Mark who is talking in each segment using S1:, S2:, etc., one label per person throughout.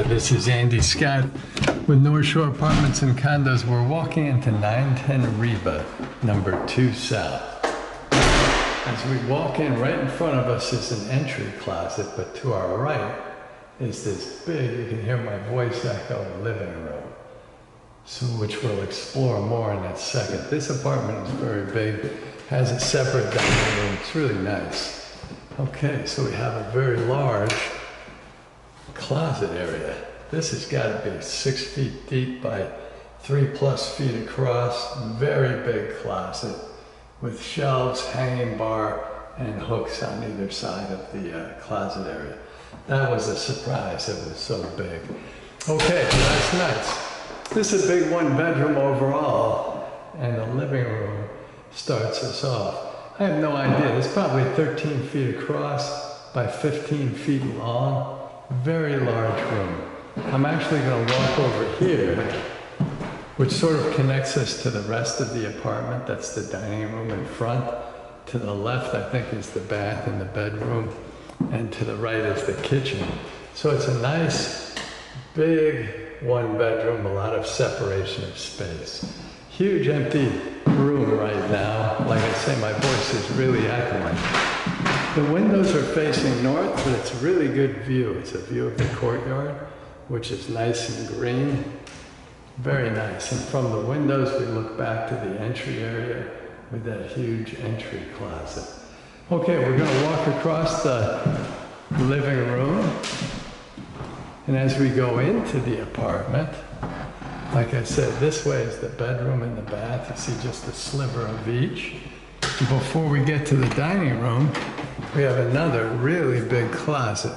S1: This is Andy Scott with North Shore Apartments and Condos. We're walking into 910 Reba, number 2 South. As we walk in, right in front of us is an entry closet, but to our right is this big, you can hear my voice echo, living room, so which we'll explore more in a second. This apartment is very big, has a separate dining room. It's really nice. Okay, so we have a very large closet area. This has got to be 6 feet deep by 3+ feet across. Very big closet with shelves, hanging bar, and hooks on either side of the closet area. That was a surprise. It was so big. Okay, that's nice. This is a big 1-bedroom overall, and the living room starts us off. I have no idea. It's probably 13 feet across by 15 feet long. Very large room. I'm actually going to walk over here, which sort of connects us to the rest of the apartment. That's the dining room in front. To the left, I think, is the bath and the bedroom. And to the right is the kitchen. So it's a nice, big 1-bedroom, a lot of separation of space. Huge empty room right now. Like I say, my voice is really echoing. The windows are facing north, but it's a really good view. It's a view of the courtyard, which is nice and green. Very nice. And from the windows, we look back to the entry area with that huge entry closet. Okay, we're going to walk across the living room. And as we go into the apartment, like I said, this way is the bedroom and the bath. You see just a sliver of each. Before we get to the dining room, we have another really big closet.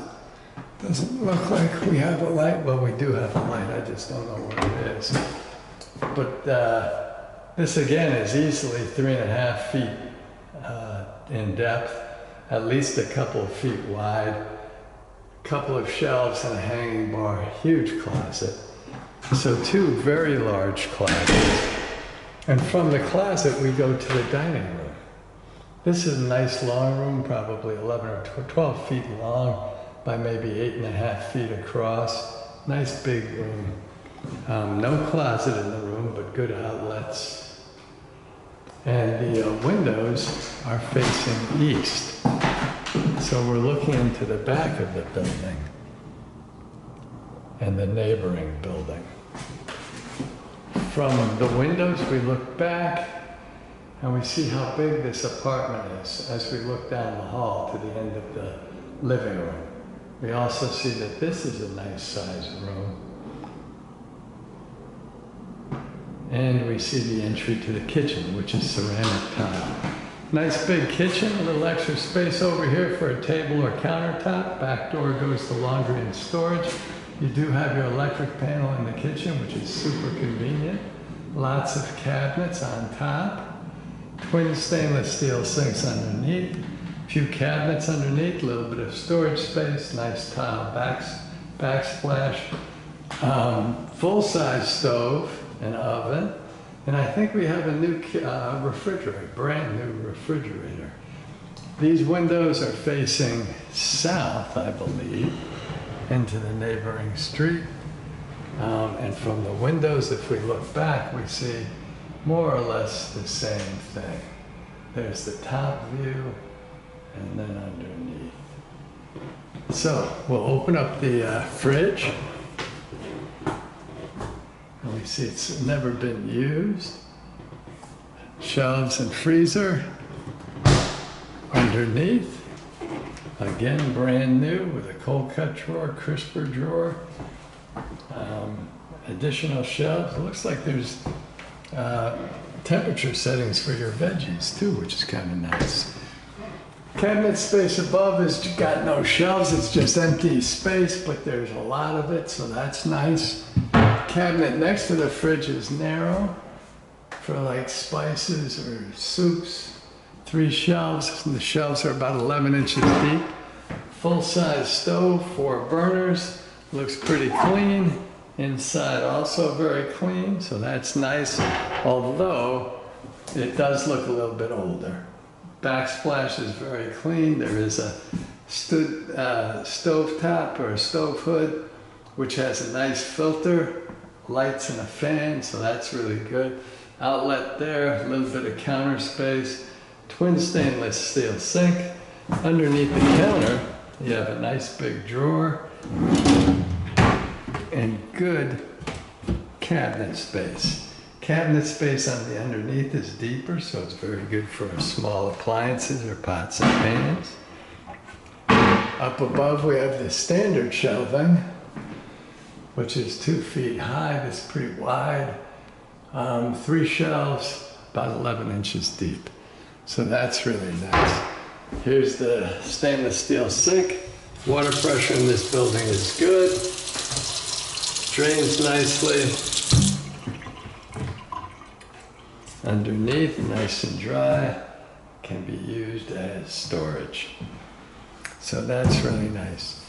S1: Doesn't look like we have a light. Well, we do have a light. I just don't know where it is. But this again is easily 3.5 feet in depth, at least a couple of feet wide, couple of shelves and a hanging bar, huge closet. So 2 very large closets. And from the closet, we go to the dining room. This is a nice long room, probably 11 or 12 feet long by maybe 8.5 feet across. Nice big room. No closet in the room, but good outlets. And the windows are facing east. So we're looking into the back of the building and the neighboring building. From the windows, we look back and we see how big this apartment is as we look down the hall to the end of the living room. We also see that this is a nice sized room. And we see the entry to the kitchen, which is ceramic tile. Nice big kitchen, a little extra space over here for a table or countertop. Back door goes to laundry and storage. You do have your electric panel in the kitchen, which is super convenient. Lots of cabinets on top. Twin stainless steel sinks underneath. A few cabinets underneath, a little bit of storage space. Nice tile backsplash. Full-size stove and oven. And I think we have a new refrigerator, brand new refrigerator. These windows are facing south, I believe, into the neighboring street. And from the windows, if we look back, we see more or less the same thing. There's the top view and then underneath. So we'll open up the fridge. And we see it's never been used. Shelves and freezer underneath. Again, brand new with a cold cut drawer, crisper drawer. Additional shelves. It looks like there's temperature settings for your veggies too, which is kind of nice. Cabinet space above has got no shelves. It's just empty space, but there's a lot of it, so that's nice. Cabinet next to the fridge is narrow for like spices or soups. 3 shelves, and the shelves are about 11 inches deep. Full-size stove, 4 burners. Looks pretty clean. Inside also very clean, so that's nice, although it does look a little bit older. Backsplash is very clean. There is a stove top or a stove hood which has a nice filter, lights and a fan, so that's really good. Outlet there, a little bit of counter space, twin stainless steel sink. Underneath the counter, you have a nice big drawer and good cabinet space. Cabinet space on the underneath is deeper, so it's very good for small appliances or pots and pans. Up above we have the standard shelving, which is 2 feet high. That's pretty wide. 3 shelves, about 11 inches deep. So that's really nice. Here's the stainless steel sink. Water pressure in this building is good. Drains nicely. Underneath, nice and dry. Can be used as storage. So that's really nice.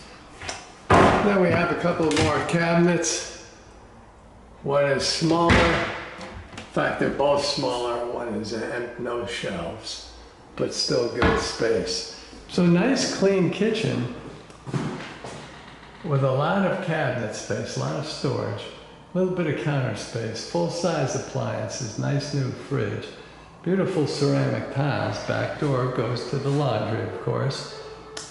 S1: Then we have a couple more cabinets. One is smaller. In fact, they're both smaller. One is no shelves, but still good space. So nice clean kitchen with a lot of cabinet space, a lot of storage, a little bit of counter space, full-size appliances, nice new fridge, beautiful ceramic tiles. Back door goes to the laundry, of course.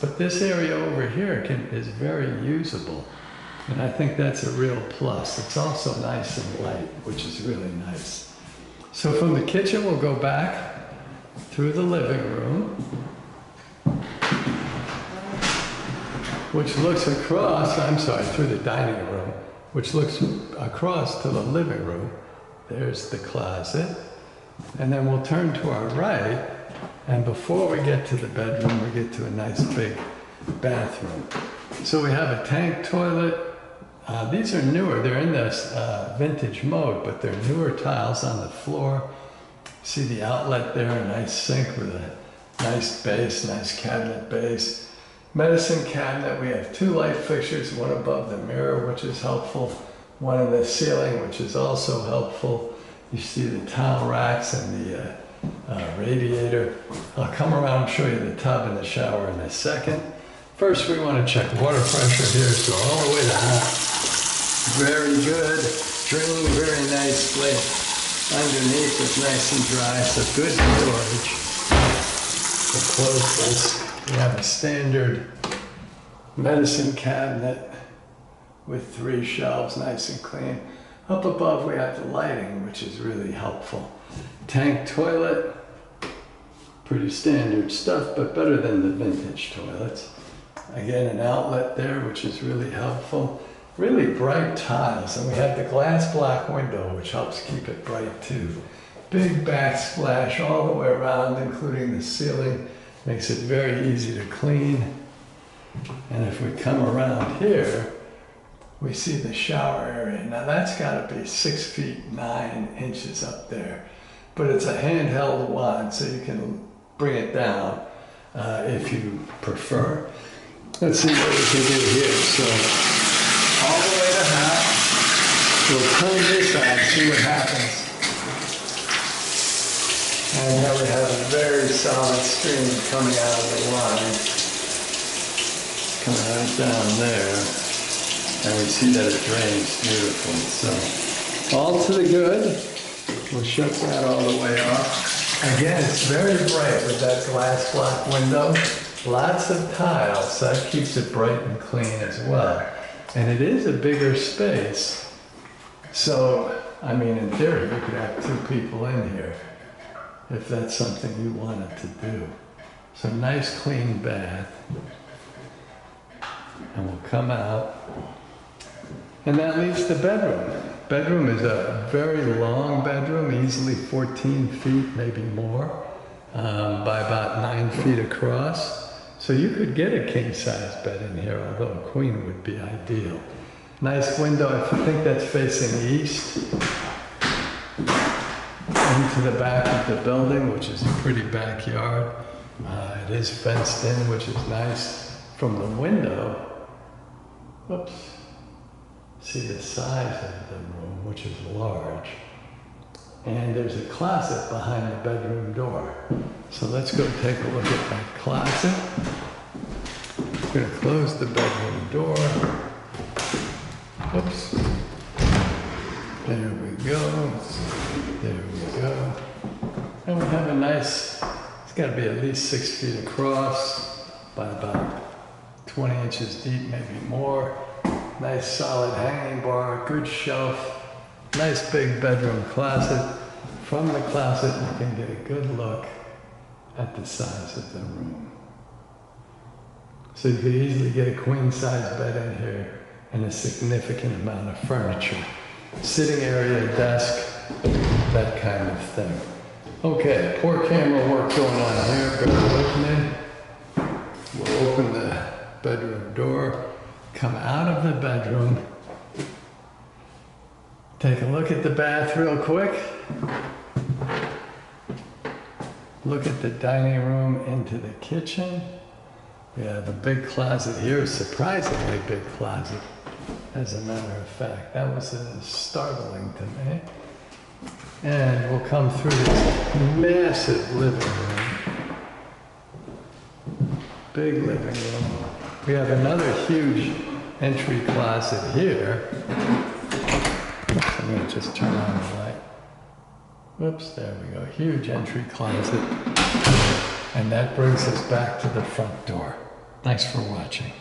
S1: But this area over here is very usable. And I think that's a real plus. It's also nice and light, which is really nice. So from the kitchen, we'll go back through the living room, which looks across, through the dining room, which looks across to the living room. There's the closet. And then we'll turn to our right, and before we get to the bedroom, we get to a nice big bathroom. So we have a tank toilet. These are newer. They're in this vintage mode, but they're newer tiles on the floor. See the outlet there, a nice sink with a nice base, nice cabinet base. Medicine cabinet, we have 2 light fixtures, one above the mirror, which is helpful, one in the ceiling, which is also helpful. You see the towel racks and the radiator. I'll come around and show you the tub and the shower in a second. First, we want to check water pressure here, so all the way to hot. Very good, draining very nicely. Underneath is nice and dry, so good storage. We'll close this. We have a standard medicine cabinet with 3 shelves, nice and clean. Up above we have the lighting, which is really helpful. Tank toilet, pretty standard stuff, but better than the vintage toilets. Again, an outlet there, which is really helpful. Really bright tiles, and we have the glass block window, which helps keep it bright too. Big backsplash all the way around, including the ceiling. Makes it very easy to clean. And if we come around here, we see the shower area. Now that's got to be 6 feet 9 inches up there. But it's a handheld wand, so you can bring it down if you prefer. Let's see what we can do here. So all the way to hot. We'll turn this on, see what happens. And now we have a very solid stream coming out of the line. Coming right down there. And we see that it drains beautifully. So all to the good. We'll shut that all the way off. Again, it's very bright with that glass block window. Lots of tiles, so that keeps it bright and clean as well. And it is a bigger space. So, I mean, in theory, you could have 2 people in here if that's something you wanted to do. So nice clean bath. And we'll come out. And that leaves the bedroom. Bedroom is a very long bedroom, easily 14 feet, maybe more, by about 9 feet across. So you could get a king-size bed in here, although a queen would be ideal. Nice window, I think that's facing east, into the back of the building, which is a pretty backyard. It is fenced in, which is nice. From the window, whoops, see the size of the room, which is large. And there's a closet behind the bedroom door. So let's go take a look at that closet. I'm going to close the bedroom door. Oops. There we go. There we go. And we have a nice, it's got to be at least 6 feet across by about 20 inches deep, maybe more. Nice solid hanging bar, good shelf, nice big bedroom closet. From the closet, you can get a good look at the size of the room. So you could easily get a queen size bed in here and a significant amount of furniture. Sitting area, desk, that kind of thing. Okay, poor camera work going on here, bear with me. We'll open the bedroom door, come out of the bedroom, take a look at the bath real quick. Look at the dining room into the kitchen. We have a big closet here, surprisingly big closet, as a matter of fact. That was startling to me. And we'll come through this massive living room. Big living room. We have another huge entry closet here. I'm going to just turn on the light. Whoops, there we go. Huge entry closet. And that brings us back to the front door. Thanks for watching.